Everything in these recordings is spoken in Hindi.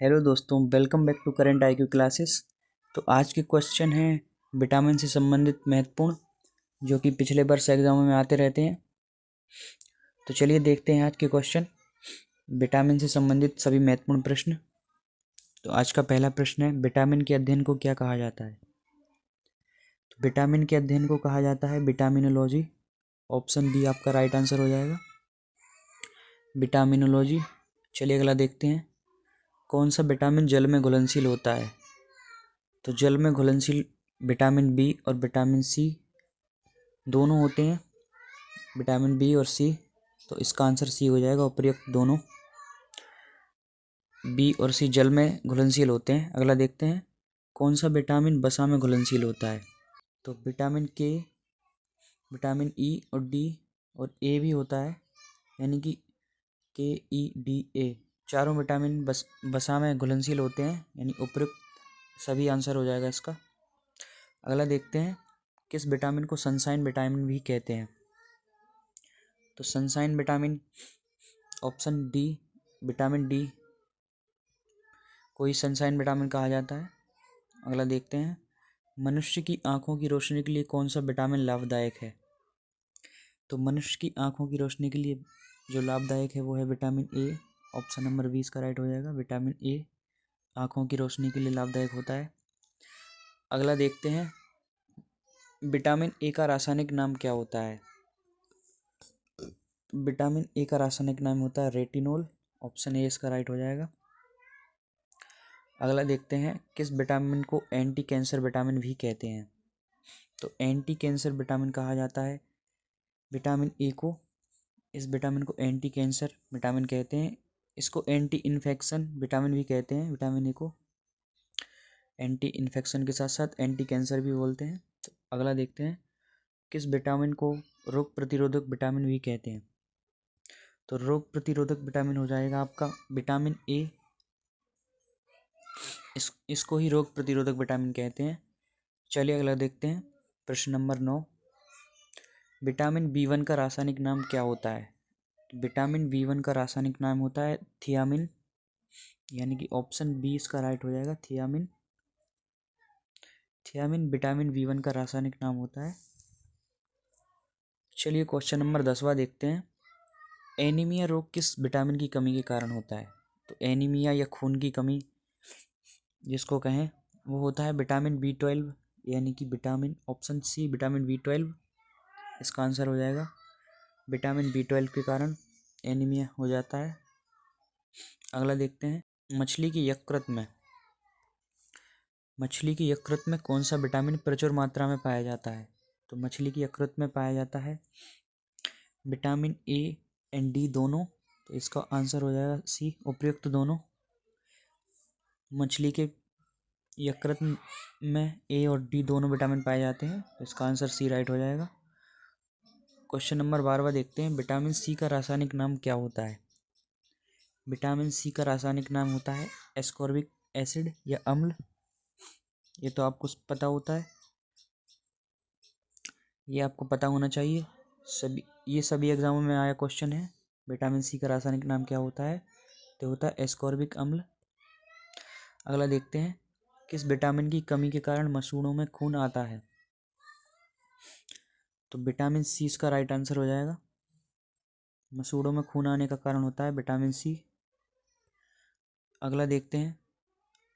हेलो दोस्तों, welcome back to current IQ classes. तो आज के क्वेश्चन हैं विटामिन से संबंधित महत्वपूर्ण, जो कि पिछले वर्ष एग्जामों में आते रहते हैं। तो चलिए देखते हैं आज के क्वेश्चन, विटामिन से संबंधित सभी महत्वपूर्ण प्रश्न। तो आज का पहला प्रश्न है, विटामिन के अध्ययन को क्या कहा जाता है? तो विटामिन के अध्ययन को कहा जाता है विटामिनोलॉजी। ऑप्शन बी आपका राइट आंसर हो जाएगा, विटामिनोलॉजी। चलिए अगला देखते हैं, कौन सा विटामिन जल में घुलनशील होता है? तो जल में घुलनशील विटामिन बी और विटामिन सी दोनों होते हैं, विटामिन बी और सी। तो इसका आंसर सी हो जाएगा, उपयुक्त दोनों बी और सी जल में घुलनशील होते हैं। अगला देखते हैं, कौन सा विटामिन वसा में घुलनशील होता है? तो विटामिन के, विटामिन ई और डी और ए भी होता है, यानी कि के ई डी ए चारों विटामिन वसा में घुलनशील होते हैं, यानी उपयुक्त सभी आंसर हो जाएगा इसका। अगला देखते हैं, किस विटामिन को सनशाइन विटामिन भी कहते हैं? तो sunshine vitamin, option D, vitamin D को ही सनशाइन विटामिन कहा जाता है। अगला देखते हैं, मनुष्य की आंखों की रोशनी के लिए कौन सा विटामिन लाभदायक है? तो मनुष्य की आंखों की रोशनी के लिए जो लाभदायक है वो है विटामिन ए। ऑप्शन नंबर 20 का राइट हो जाएगा, विटामिन ए आंखों की रोशनी के लिए लाभदायक होता है। अगला देखते हैं, विटामिन ए का रासायनिक नाम क्या होता है? विटामिन ए का रासायनिक नाम होता है रेटिनोल। ऑप्शन ए इसका राइट हो जाएगा। अगला देखते हैं, किस विटामिन को एंटी कैंसर विटामिन भी कहते हैं? तो एंटी कैंसर विटामिन कहा जाता है विटामिन ए को। इस विटामिन को एंटी कैंसर विटामिन कहते हैं। इसको एंटी इन्फेक्शन विटामिन भी कहते हैं, विटामिन ए को एंटी इन्फेक्शन के साथ साथ एंटी कैंसर भी बोलते हैं। तो अगला देखते हैं, किस विटामिन को रोग प्रतिरोधक विटामिन भी कहते हैं? तो रोग प्रतिरोधक विटामिन हो जाएगा आपका विटामिन ए। इसको ही रोग प्रतिरोधक विटामिन कहते हैं। चलिए अगला देखते हैं, प्रश्न नंबर 9, विटामिन बी1 का रासायनिक नाम क्या होता है? विटामिन बी1 का रासायनिक नाम होता है थियामिन, यानी कि ऑप्शन बी इसका राइट हो जाएगा, थियामिन। थियामिन विटामिन बी1 का रासायनिक नाम होता है। चलिए क्वेश्चन नंबर 10वां देखते हैं, एनीमिया रोग किस विटामिन की कमी के कारण होता है? तो एनीमिया या खून की कमी जिसको कहें वो होता है विटामिन बी12, यानी कि विटामिन, ऑप्शन सी विटामिन बी12 इसका आंसर हो जाएगा। विटामिन बी12 के कारण एनीमिया हो जाता है। अगला देखते हैं, मछली की यकृत में कौन सा विटामिन प्रचुर मात्रा में पाया जाता है? तो मछली की यकृत में पाया जाता है विटामिन ए एंड डी दोनों। तो इसका आंसर हो जाएगा सी, उपयुक्त दोनों। मछली के यकृत में ए और डी दोनों विटामिन पाए जाते हैं, तो इसका आंसर सी राइट हो जाएगा। क्वेश्चन नंबर 12वां देखते हैं, विटामिन सी का रासायनिक नाम क्या होता है? विटामिन सी का रासायनिक नाम होता है एस्कॉर्बिक एसिड या अम्ल। ये तो आपको पता होता है, ये आपको पता होना चाहिए। ये सभी एग्जामों में आया क्वेश्चन है। विटामिन सी का रासायनिक नाम क्या होता है? तो होता है एस्कॉर्बिक अम्ल। अगला देखते हैं, किस विटामिन की कमी के कारण मसूड़ों में खून आता है? तो विटामिन सी इसका राइट आंसर हो जाएगा। मसूड़ों में खून आने का कारण होता है विटामिन सी। अगला देखते हैं,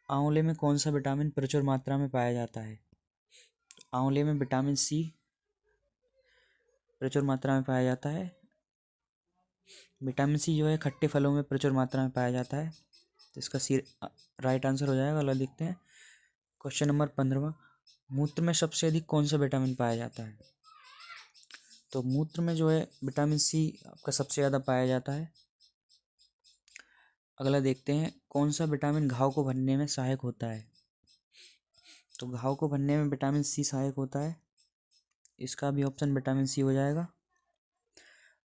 आंवले में कौन सा विटामिन प्रचुर मात्रा में पाया जाता है? आंवले में विटामिन सी प्रचुर मात्रा में पाया जाता है। विटामिन सी जो है खट्टे फलों में प्रचुर मात्रा में पाया जाता है, तो इसका सी राइट आंसर हो जाएगा। अगला देखते हैं, क्वेश्चन नंबर 15वां, मूत्र में सबसे अधिक कौन सा विटामिन पाया जाता है? तो मूत्र में जो है विटामिन सी आपका सबसे ज़्यादा पाया जाता है। अगला देखते हैं, कौन सा विटामिन घाव को भरने में सहायक होता है? तो घाव को भरने में विटामिन सी सहायक होता है, इसका भी ऑप्शन विटामिन सी हो जाएगा।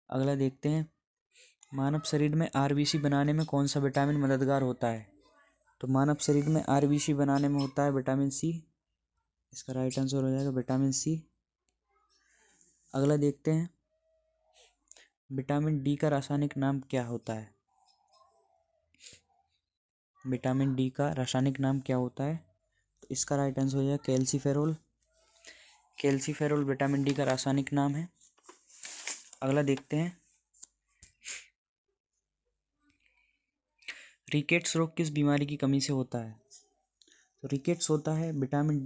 अगला देखते हैं, मानव शरीर में आरबीसी बनाने में कौन सा विटामिन मददगार होता है? तो मानव शरीर में आरबीसी बनाने में होता है विटामिन सी, इसका राइट आंसर हो जाएगा विटामिन सी। अगला देखते हैं, विटामिन डी का रासायनिक नाम क्या होता है? विटामिन डी का रासायनिक नाम क्या होता है? तो इसका राइट आंसर हो जाएगा कैल्सीफेरोल। कैल्सीफेरोल विटामिन डी का रासायनिक नाम है। अगला देखते हैं, रिकेट्स रोग किस बीमारी की कमी से होता है? तो रिकेट्स होता है विटामिन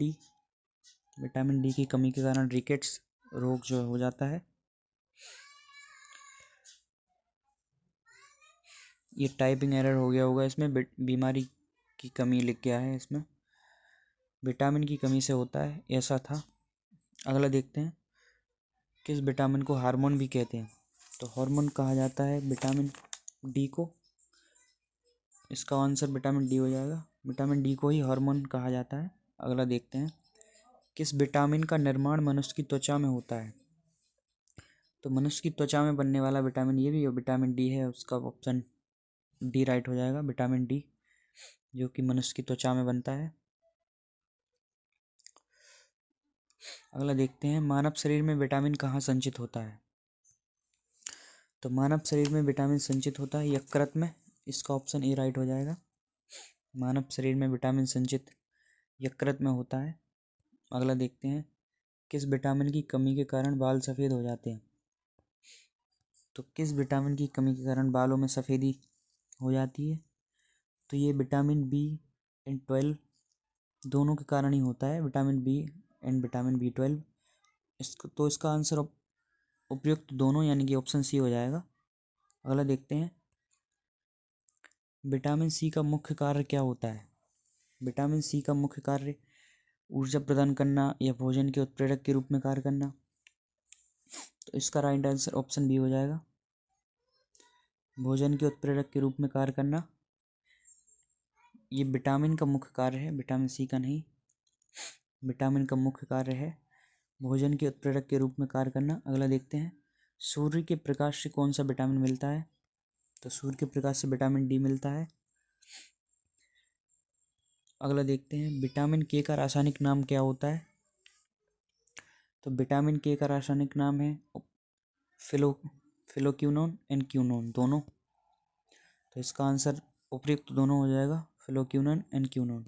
डी की कमी के कारण रिकेट्स रोग जो हो जाता है। ये टाइपिंग एरर हो गया होगा, इसमें बीमारी की कमी लिख गया है, इसमें विटामिन की कमी से होता है, ऐसा था। अगला देखते हैं, किस विटामिन को हार्मोन भी कहते हैं? तो हार्मोन कहा जाता है विटामिन डी को। इसका आंसर विटामिन डी हो जाएगा। विटामिन डी को ही हार्मोन कहा जाता है। अगला देखते हैं, किस विटामिन का निर्माण मनुष्य की त्वचा में होता है? तो मनुष्य की त्वचा में बनने वाला विटामिन ये भी विटामिन डी है, उसका ऑप्शन डी राइट हो जाएगा, विटामिन डी, जो कि मनुष्य की त्वचा में बनता है। अगला देखते हैं, मानव शरीर में विटामिन कहाँ संचित होता है? तो मानव शरीर में विटामिन संचित होता है यकृत में, इसका ऑप्शन ए राइट हो जाएगा। मानव शरीर में विटामिन संचित यकृत में होता है। अगला देखते हैं, किस विटामिन की कमी के कारण बाल सफ़ेद हो जाते हैं? तो किस विटामिन की कमी के कारण बालों में सफ़ेदी हो जाती है? तो ये विटामिन B12 दोनों के कारण ही होता है, vitamin B and vitamin B12। इसका आंसर उपयुक्त दोनों यानी कि ऑप्शन सी हो जाएगा। अगला देखते हैं, विटामिन सी का मुख्य कार्य क्या होता है? विटामिन सी का मुख्य कार्य ऊर्जा प्रदान करना या भोजन के उत्प्रेरक के रूप में कार्य करना। तो इसका राइट आंसर ऑप्शन बी हो जाएगा, भोजन के उत्प्रेरक के रूप में कार्य करना। ये विटामिन का मुख्य कार्य है, विटामिन सी का नहीं। विटामिन का मुख्य कार्य है भोजन के उत्प्रेरक के रूप में कार्य करना। अगला देखते हैं, सूर्य के प्रकाश से कौन सा विटामिन मिलता है? तो सूर्य के प्रकाश से विटामिन डी मिलता है। अगला देखते हैं, विटामिन के का रासायनिक नाम क्या होता है? तो विटामिन के का रासायनिक नाम है फिलोक्विनोन एंड क्विनोन दोनों। तो इसका आंसर उपयुक्त दोनों हो जाएगा, फिलोक्विनोन एंड क्विनोन।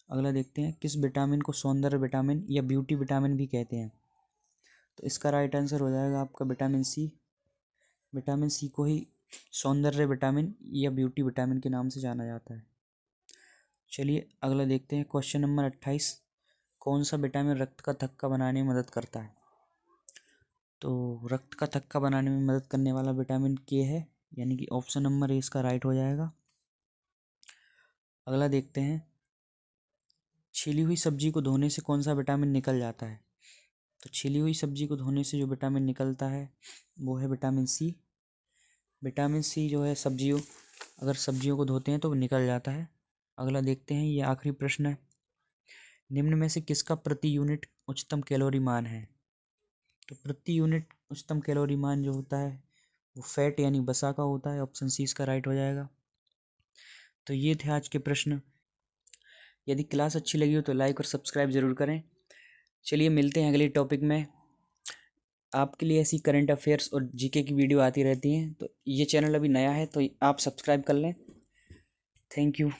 अगला देखते हैं, किस विटामिन को सौंदर्य विटामिन या ब्यूटी विटामिन भी कहते हैं? तो इसका राइट आंसर हो जाएगा आपका विटामिन सी। विटामिन सी को ही सौंदर्य विटामिन या ब्यूटी विटामिन के नाम से जाना जाता है। चलिए अगला देखते हैं, क्वेश्चन नंबर 28, कौन सा विटामिन रक्त का थक्का बनाने में मदद करता है? तो रक्त का थक्का बनाने में मदद करने वाला विटामिन के है, यानी कि ऑप्शन नंबर ए इसका राइट हो जाएगा। अगला देखते हैं, छिली हुई सब्जी को धोने से कौन सा विटामिन निकल जाता है? तो छिली हुई सब्जी को धोने से जो विटामिन निकलता है वो है विटामिन सी। विटामिन सी जो है अगर सब्जियों को धोते हैं तो वो निकल जाता है। अगला देखते हैं, ये आखिरी प्रश्न है, निम्न में से किसका प्रति यूनिट उच्चतम कैलोरी मान है? तो प्रति यूनिट उच्चतम कैलोरी मान जो होता है वो फैट यानी वसा का होता है, ऑप्शन सी इसका राइट हो जाएगा। तो ये थे आज के प्रश्न। यदि क्लास अच्छी लगी हो तो लाइक और सब्सक्राइब ज़रूर करें। चलिए मिलते हैं अगले टॉपिक में। आपके लिए ऐसी करंट अफेयर्स और जीके की वीडियो आती रहती हैं, तो ये चैनल अभी नया है तो आप सब्सक्राइब कर लें। Thank you.